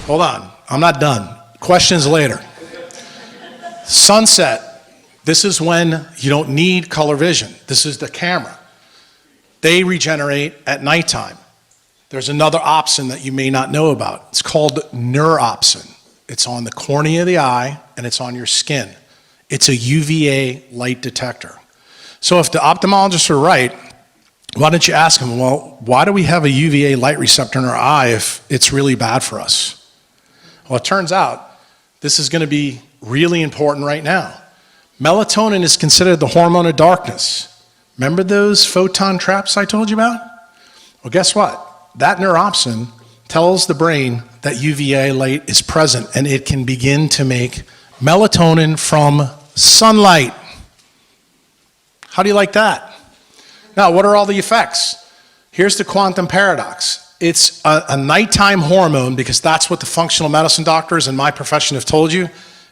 Hold on, I'm not done. Questions later. Sunset, this is when you don't need color vision. This is the camera. They regenerate at nighttime. There's another opsin that you may not know about. It's called neuropsin. It's on the cornea of the eye and it's on your skin. It's a UVA light detector. So if the ophthalmologists are right, why don't you ask them, well, why do we have a UVA light receptor in our eye if it's really bad for us? Well, it turns out this is going to be really important right now. Melatonin is considered the hormone of darkness. Remember those photon traps I told you about? Well, guess what? That neuropsin tells the brain that UVA light is present and it can begin to make melatonin from sunlight. How do you like that? Now, what are all the effects? Here's the quantum paradox. It's a nighttime hormone because that's what the functional medicine doctors in my profession have told you.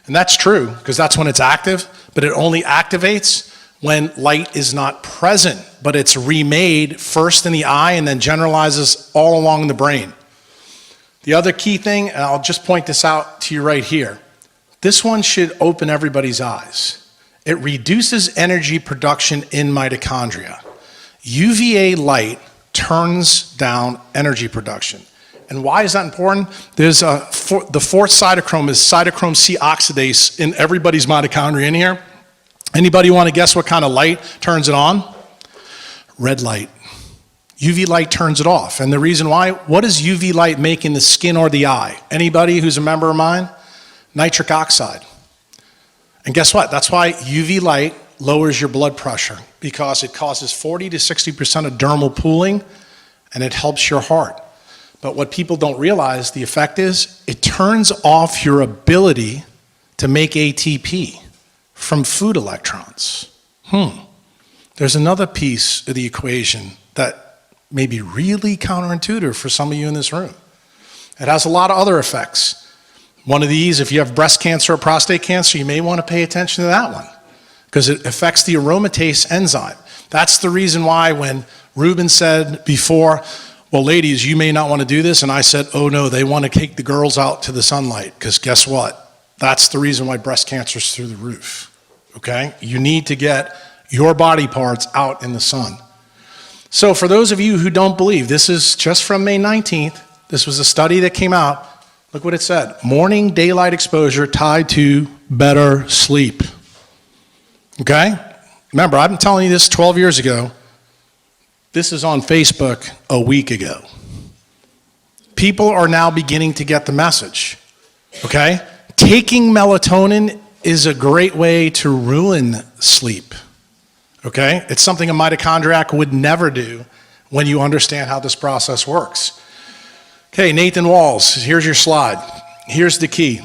And that's true because that's when it's active, but it only activates when light is not present, but it's remade first in the eye and then generalizes all along the brain. The other key thing, and I'll just point this out to you right here, this one should open everybody's eyes. It reduces energy production in mitochondria. UVA light turns down energy production. And why is that important? There's the fourth cytochrome is cytochrome C oxidase in everybody's mitochondria in here. Anybody want to guess what kind of light turns it on? Red light. UV light turns it off. And the reason why, what does UV light make in the skin or the eye? Anybody who's a member of mine? Nitric oxide. And guess what? That's why UV light lowers your blood pressure because it causes 40 to 60% of dermal pooling and it helps your heart. But what people don't realize the effect is it turns off your ability to make ATP from food electrons. There's another piece of the equation that may be really counterintuitive for some of you in this room. It has a lot of other effects. One of these, if you have breast cancer or prostate cancer, you may want to pay attention to that one because it affects the aromatase enzyme. That's the reason why when Ruben said before, well, ladies, you may not want to do this, and I said, oh no, they want to take the girls out to the sunlight because guess what? That's the reason why breast cancer is through the roof. Okay? You need to get your body parts out in the sun. So for those of you who don't believe, this is just from May 19th. This was a study that came out. Look what it said. Morning daylight exposure tied to better sleep. Okay? Remember, I've been telling you this 12 years ago. This is on Facebook a week ago. People are now beginning to get the message. Okay? Taking melatonin is a great way to ruin sleep, okay? It's something a mitochondriac would never do when you understand how this process works. Okay, Nathan Walls, here's your slide. Here's the key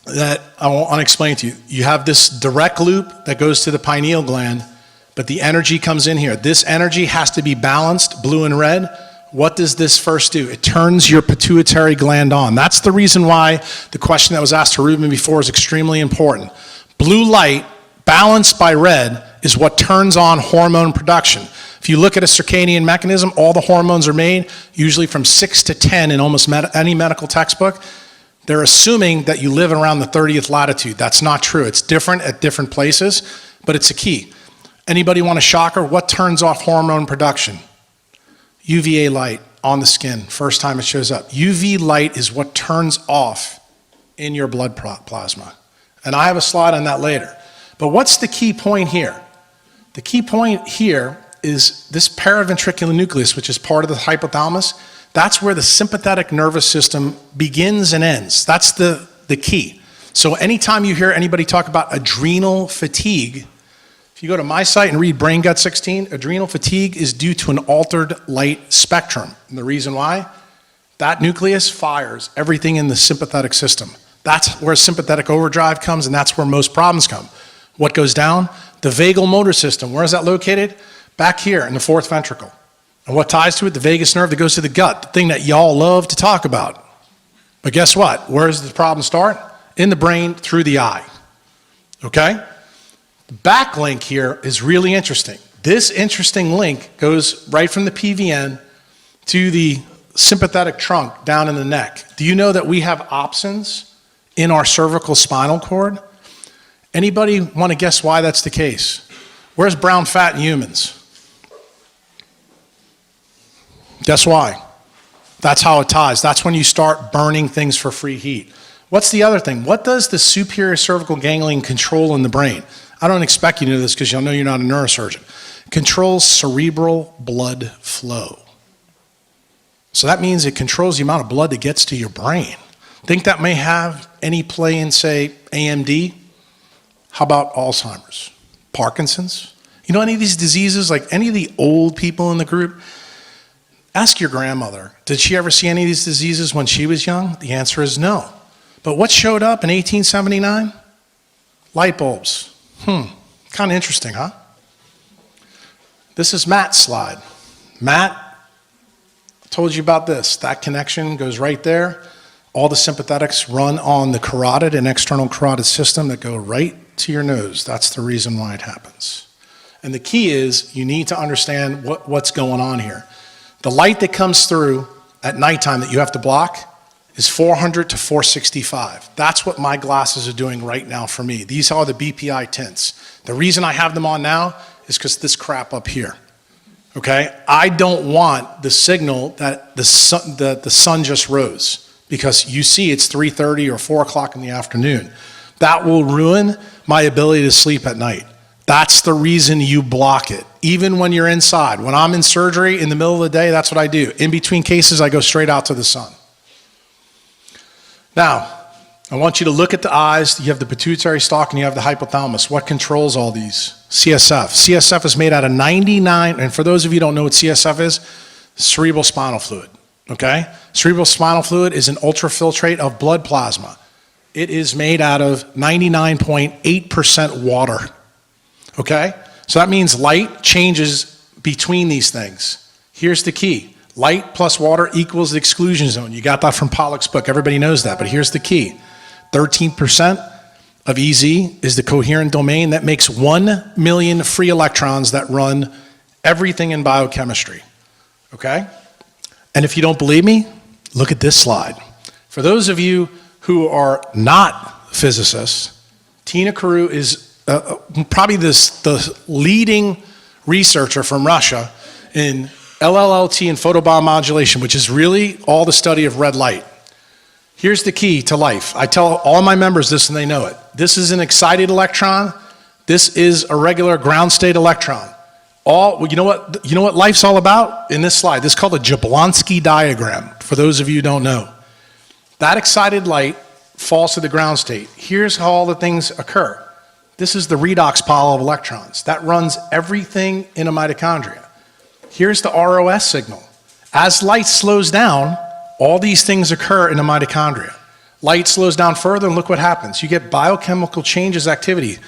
that I want to explain to you. You have this direct loop that goes to the pineal gland, but the energy comes in here. This energy has to be balanced, blue and red. What does this first do? It turns your pituitary gland on. That's the reason why the question that was asked to Ruben before is extremely important. Blue light, balanced by red, is what turns on hormone production. If you look at a circadian mechanism, all the hormones are made, usually from 6 to 10 in almost any medical textbook. They're assuming that you live around the 30th latitude. That's not true. It's different at different places, but it's a key. Anybody want a shocker? What turns off hormone production? UVA light on the skin, first time it shows up. UV light is what turns off in your blood plasma. And I have a slide on that later. But what's the key point here? The key point here is this paraventricular nucleus, which is part of the hypothalamus. That's where the sympathetic nervous system begins and ends. That's the key. So anytime you hear anybody talk about adrenal fatigue, if you go to my site and read Brain Gut 16, adrenal fatigue is due to an altered light spectrum. And the reason why? That nucleus fires everything in the sympathetic system. That's where sympathetic overdrive comes, and that's where most problems come. What goes down? The vagal motor system. Where is that located? Back here in the fourth ventricle. And what ties to it? The vagus nerve that goes to the gut, the thing that y'all love to talk about. But guess what? Where does the problem start? In the brain, through the eye. Okay? The back link here is really interesting. This interesting link goes right from the PVN to the sympathetic trunk down in the neck. Do you know that we have opsins in our cervical spinal cord? Anybody want to guess why that's the case? Where's brown fat in humans? Guess why? That's how it ties. That's when you start burning things for free heat. What's the other thing? What does the superior cervical ganglion control in the brain? I don't expect you to know this because you'll know you're not a neurosurgeon. Controls cerebral blood flow. So that means it controls the amount of blood that gets to your brain. Think that may have any play in, say, AMD? How about Alzheimer's? Parkinson's? You know any of these diseases, like any of the old people in the group? Ask your grandmother, did she ever see any of these diseases when she was young? The answer is no. But what showed up in 1879? Light bulbs. Kind of interesting, huh? This is Matt's slide. Matt told you about this. That connection goes right there. All the sympathetics run on the carotid and external carotid system that go right to your nose. That's the reason why it happens. And the key is you need to understand what's going on here. The light that comes through at nighttime that you have to block is 400 to 465. That's what my glasses are doing right now for me. These are the BPI tints. The reason I have them on now is because this crap up here. Okay? I don't want the signal that the sun just rose, because you see it's 3:30 or 4 o'clock in the afternoon. That will ruin my ability to sleep at night. That's the reason you block it, even when you're inside. When I'm in surgery in the middle of the day, that's what I do. In between cases, I go straight out to the sun. Now, I want you to look at the eyes. You have the pituitary stalk and you have the hypothalamus. What controls all these? CSF. CSF is made out of 99, and for those of you who don't know what CSF is, cerebral spinal fluid, okay? Cerebral spinal fluid is an ultrafiltrate of blood plasma. It is made out of 99.8% water. Okay? So that means light changes between these things. Here's the key. Light plus water equals the exclusion zone. You got that from Pollack's book. Everybody knows that. But here's the key. 13% of EZ is the coherent domain that makes 1 million free electrons that run everything in biochemistry. Okay? And if you don't believe me, look at this slide. For those of you who are not physicists, Tina Carew is probably the leading researcher from Russia in LLLT and photobiomodulation, which is really all the study of red light. Here's the key to life. I tell all my members this and they know it. This is an excited electron. This is a regular ground state electron. You know what life's all about? In this slide, this is called a Jablonski diagram, for those of you who don't know. That excited light falls to the ground state. Here's how all the things occur. This is the redox pile of electrons. That runs everything in a mitochondria. Here's the ROS signal. As light slows down, all these things occur in a mitochondria. Light slows down further, and look what happens. You get biochemical changes activity.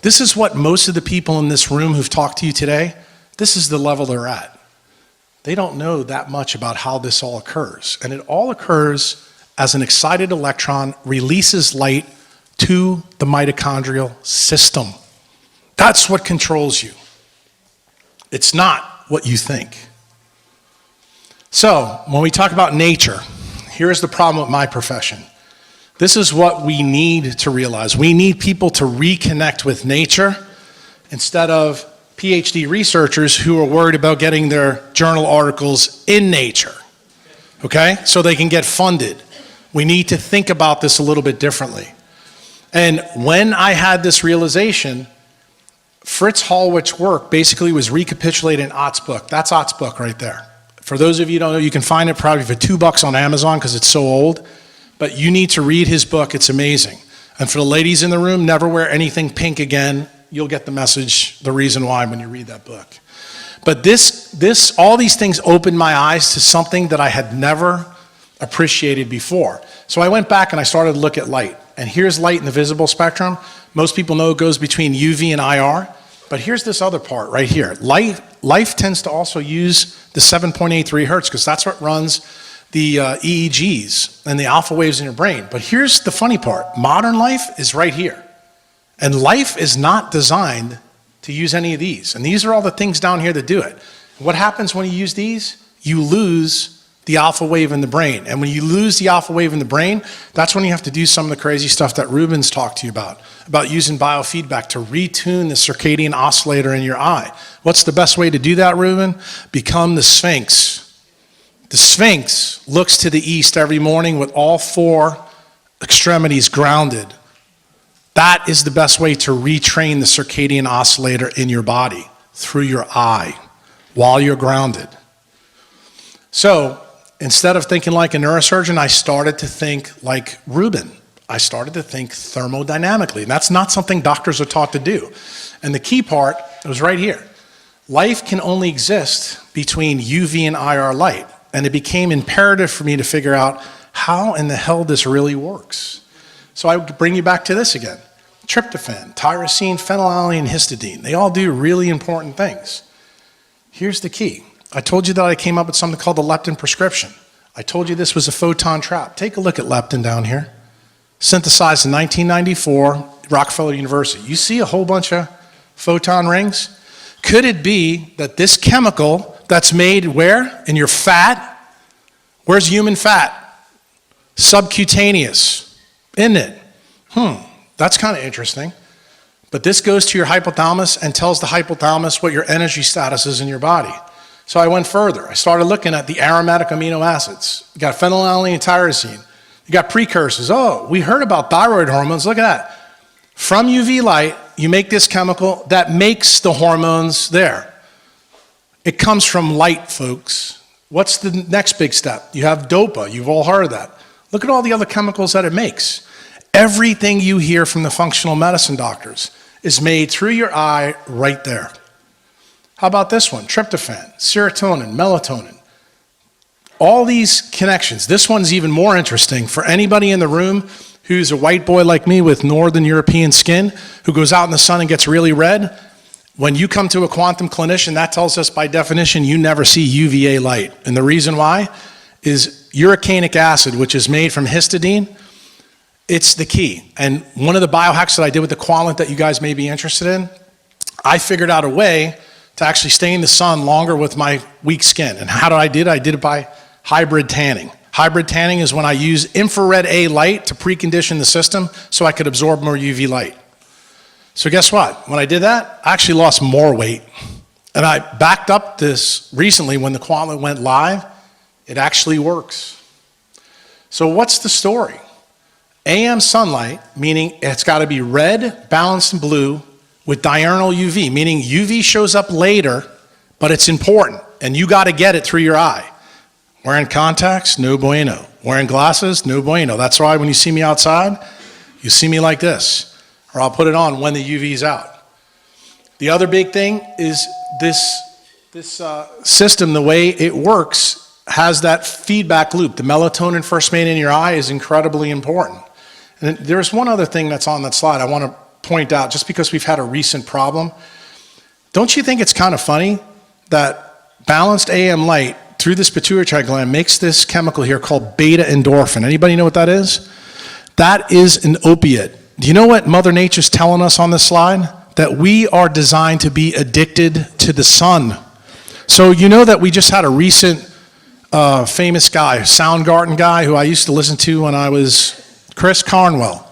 This is what most of the people in this room who've talked to you today, this is the level they're at. They don't know that much about how this all occurs. And it all occurs as an excited electron releases light to the mitochondrial system. That's what controls you. It's not what you think. So, when we talk about nature, here's the problem with my profession. This is what we need to realize. We need people to reconnect with nature instead of PhD researchers who are worried about getting their journal articles in Nature, okay? So they can get funded. We need to think about this a little bit differently. And when I had this realization, Fritz Hallwich's work basically was recapitulated in Ott's book. That's Ott's book right there. For those of you who don't know, you can find it probably for $2 on Amazon because it's so old. But you need to read his book. It's amazing. And for the ladies in the room, never wear anything pink again. You'll get the message, the reason why, when you read that book. But all these things opened my eyes to something that I had never appreciated before. So I went back and I started to look at light. And here's light in the visible spectrum. Most people know it goes between UV and IR. But here's this other part right here. Life tends to also use the 7.83 hertz because that's what runs the EEGs and the alpha waves in your brain. But here's the funny part. Modern life is right here. And life is not designed to use any of these. And these are all the things down here that do it. What happens when you use these? You lose the alpha wave in the brain. And when you lose the alpha wave in the brain, that's when you have to do some of the crazy stuff that Ruben's talked to you about using biofeedback to retune the circadian oscillator in your eye. What's the best way to do that, Ruben? Become the Sphinx. The Sphinx looks to the east every morning with all 4 extremities grounded. That is the best way to retrain the circadian oscillator in your body, through your eye, while you're grounded. So, instead of thinking like a neurosurgeon, I started to think like Ruben. I started to think thermodynamically, and that's not something doctors are taught to do. And the key part was right here. Life can only exist between UV and IR light, and it became imperative for me to figure out how in the hell this really works. So I bring you back to this again. Tryptophan, tyrosine, phenylalanine, histidine, they all do really important things. Here's the key. I told you that I came up with something called the leptin prescription. I told you this was a photon trap. Take a look at leptin down here. Synthesized in 1994, Rockefeller University. You see a whole bunch of photon rings? Could it be that this chemical that's made where? In your fat? Where's human fat? Subcutaneous, isn't it? That's kind of interesting. But this goes to your hypothalamus and tells the hypothalamus what your energy status is in your body. So I went further. I started looking at the aromatic amino acids. You got phenylalanine and tyrosine. You got precursors. Oh, we heard about thyroid hormones. Look at that. From UV light, you make this chemical that makes the hormones there. It comes from light, folks. What's the next big step? You have DOPA. You've all heard of that. Look at all the other chemicals that it makes. Everything you hear from the functional medicine doctors is made through your eye right there. How about this one? Tryptophan, serotonin, melatonin. All these connections. This one's even more interesting for anybody in the room who's a white boy like me with Northern European skin, who goes out in the sun and gets really red. When you come to a quantum clinician, that tells us by definition you never see UVA light. And the reason why is uricanic acid, which is made from histidine. It's the key. And one of the biohacks that I did with the Qualant that you guys may be interested in, I figured out a way to actually stay in the sun longer with my weak skin. And how did I do it? I did it by hybrid tanning. Hybrid tanning is when I use infrared A light to precondition the system so I could absorb more UV light. So guess what? When I did that, I actually lost more weight. And I backed up this recently when the Qualant went live. It actually works. So what's the story? AM sunlight, meaning it's got to be red, balanced, and blue, with diurnal UV, meaning UV shows up later, but it's important, and you got to get it through your eye. Wearing contacts, no bueno. Wearing glasses, no bueno. That's why when you see me outside, you see me like this, or I'll put it on when the UV's out. The other big thing is this system, the way it works, has that feedback loop. The melatonin first made in your eye is incredibly important. And there's one other thing that's on that slide I want to point out, just because we've had a recent problem. Don't you think it's kind of funny that balanced AM light through this pituitary gland makes this chemical here called beta endorphin? Anybody know what that is? That is an opiate. Do you know what Mother Nature's telling us on this slide? That we are designed to be addicted to the sun. So you know that we just had a recent famous guy, Soundgarden guy, who I used to listen to when I was Chris Cornwell.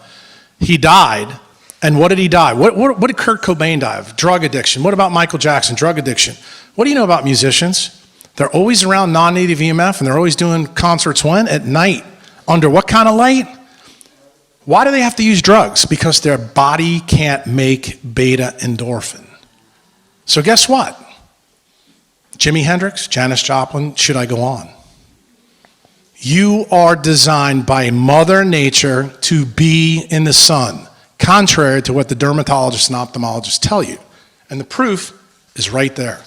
He died. And what did he die? What did Kurt Cobain die of? Drug addiction. What about Michael Jackson? Drug addiction. What do you know about musicians? They're always around non-native EMF, and they're always doing concerts when? At night. Under what kind of light? Why do they have to use drugs? Because their body can't make beta endorphin. So guess what? Jimi Hendrix, Janis Joplin, should I go on? You are designed by Mother Nature to be in the sun, contrary to what the dermatologists and ophthalmologists tell you. And the proof is right there.